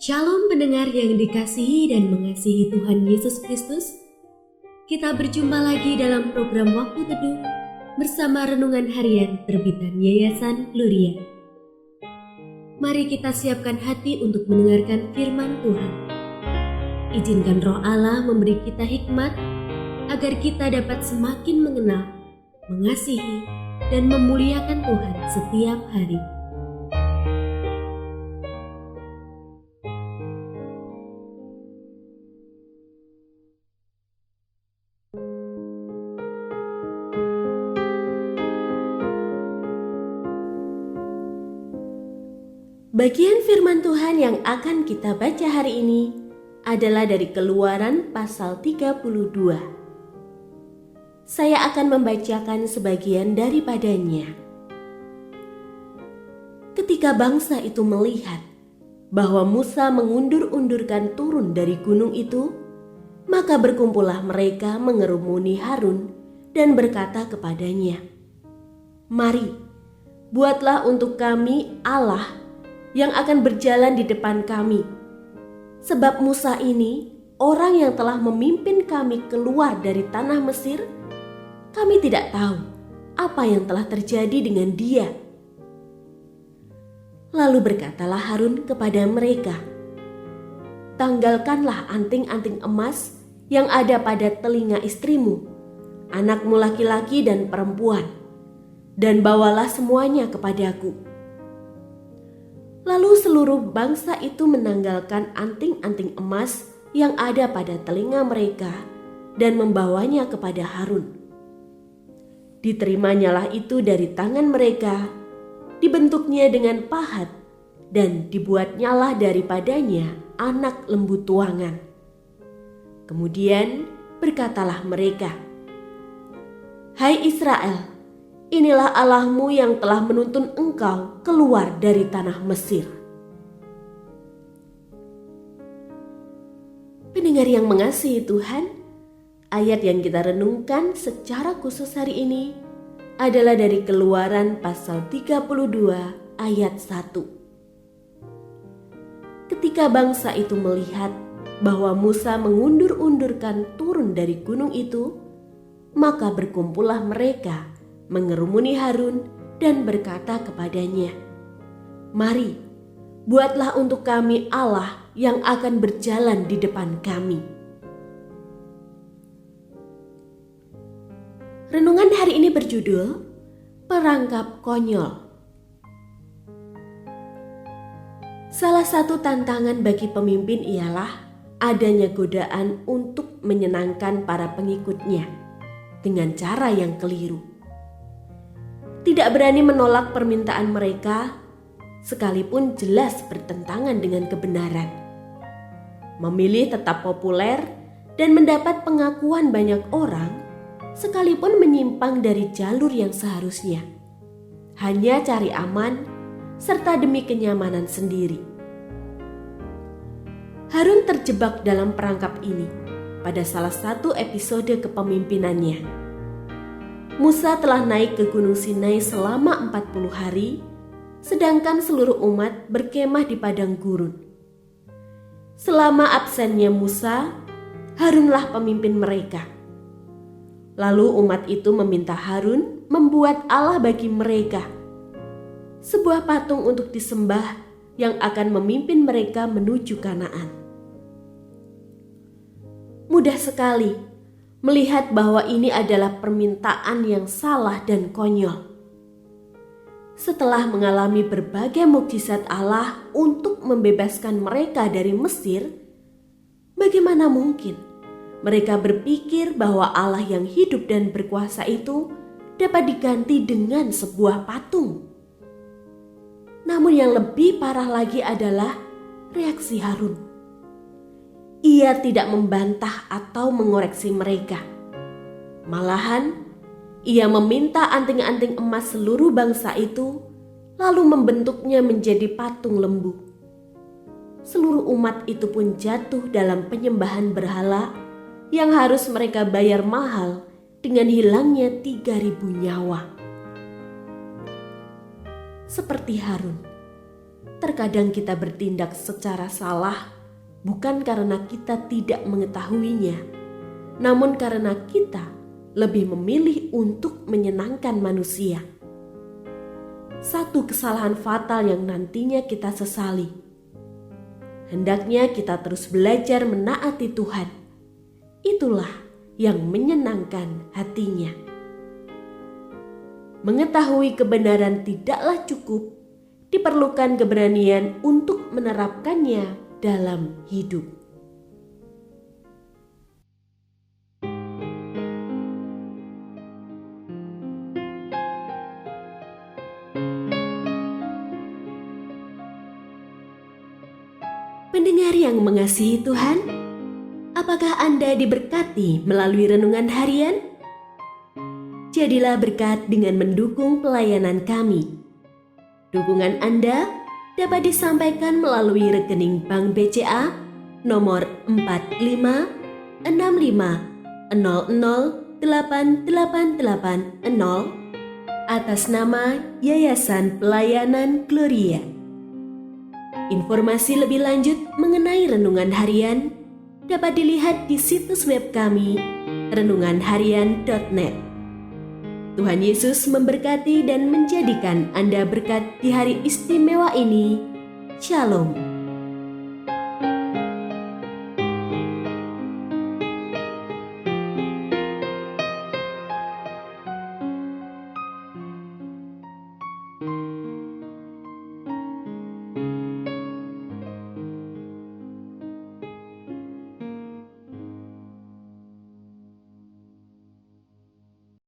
Shalom pendengar yang dikasihi dan mengasihi Tuhan Yesus Kristus. Kita berjumpa lagi dalam program Waktu Teduh bersama Renungan Harian terbitan Yayasan Gloria. Mari kita siapkan hati untuk mendengarkan firman Tuhan. Izinkan Roh Allah memberi kita hikmat agar kita dapat semakin mengenal, mengasihi, dan memuliakan Tuhan setiap hari. Bagian firman Tuhan yang akan kita baca hari ini adalah dari Keluaran pasal 32. Saya akan membacakan sebagian daripadanya. Ketika bangsa itu melihat bahwa Musa mengundur-undurkan turun dari gunung itu, maka berkumpullah mereka mengerumuni Harun dan berkata kepadanya, "Mari, buatlah untuk kami Allah yang akan berjalan di depan kami. Sebab Musa ini, orang yang telah memimpin kami keluar dari tanah Mesir, kami tidak tahu apa yang telah terjadi dengan dia." Lalu berkatalah Harun kepada mereka, "Tanggalkanlah anting-anting emas yang ada pada telinga istrimu, anakmu laki-laki dan perempuan, dan bawalah semuanya kepadaku." Lalu seluruh bangsa itu menanggalkan anting-anting emas yang ada pada telinga mereka dan membawanya kepada Harun. Diterimanya itu dari tangan mereka, dibentuknya dengan pahat, dan dibuatnyalah daripadanya anak lembu tuangan. Kemudian berkatalah mereka, "Hai Israel, inilah Allahmu yang telah menuntun engkau keluar dari tanah Mesir." Pendengar yang mengasihi Tuhan, ayat yang kita renungkan secara khusus hari ini adalah dari Keluaran pasal 32 ayat 1. Ketika bangsa itu melihat bahwa Musa mengundur-undurkan turun dari gunung itu, maka berkumpullah mereka mengerumuni Harun dan berkata kepadanya, "Mari, buatlah untuk kami Allah yang akan berjalan di depan kami." Renungan hari ini berjudul Perangkap Konyol. Salah satu tantangan bagi pemimpin ialah adanya godaan untuk menyenangkan para pengikutnya dengan cara yang keliru. Tidak berani menolak permintaan mereka, sekalipun jelas bertentangan dengan kebenaran. Memilih tetap populer dan mendapat pengakuan banyak orang, sekalipun menyimpang dari jalur yang seharusnya. Hanya cari aman, serta demi kenyamanan sendiri. Harun terjebak dalam perangkap ini pada salah satu episode kepemimpinannya. Musa telah naik ke Gunung Sinai selama 40 hari, sedangkan seluruh umat berkemah di padang gurun. Selama absennya Musa, Harunlah pemimpin mereka. Lalu umat itu meminta Harun membuat Allah bagi mereka, sebuah patung untuk disembah yang akan memimpin mereka menuju Kanaan. Mudah sekali melihat bahwa ini adalah permintaan yang salah dan konyol. Setelah mengalami berbagai mukjizat Allah untuk membebaskan mereka dari Mesir, bagaimana mungkin mereka berpikir bahwa Allah yang hidup dan berkuasa itu dapat diganti dengan sebuah patung? Namun yang lebih parah lagi adalah reaksi Harun. Ia tidak membantah atau mengoreksi mereka. Malahan, ia meminta anting-anting emas seluruh bangsa itu, lalu membentuknya menjadi patung lembu. Seluruh umat itu pun jatuh dalam penyembahan berhala yang harus mereka bayar mahal dengan hilangnya 3.000 nyawa. Seperti Harun, Terkadang kita bertindak secara salah bukan karena kita tidak mengetahuinya, namun karena kita lebih memilih untuk menyenangkan manusia. Satu kesalahan fatal yang nantinya kita sesali. Hendaknya kita terus belajar menaati Tuhan. Itulah yang menyenangkan hatinya. Mengetahui kebenaran tidaklah cukup, diperlukan keberanian untuk menerapkannya dalam hidup. Pendengar yang mengasihi Tuhan, apakah Anda diberkati melalui renungan harian? Jadilah berkat dengan mendukung pelayanan kami. Dukungan Anda dapat disampaikan melalui rekening Bank BCA nomor 456500088880 atas nama Yayasan Pelayanan Gloria. Informasi lebih lanjut mengenai renungan harian dapat dilihat di situs web kami renunganharian.net. Tuhan Yesus memberkati dan menjadikan Anda berkat di hari istimewa ini. Shalom.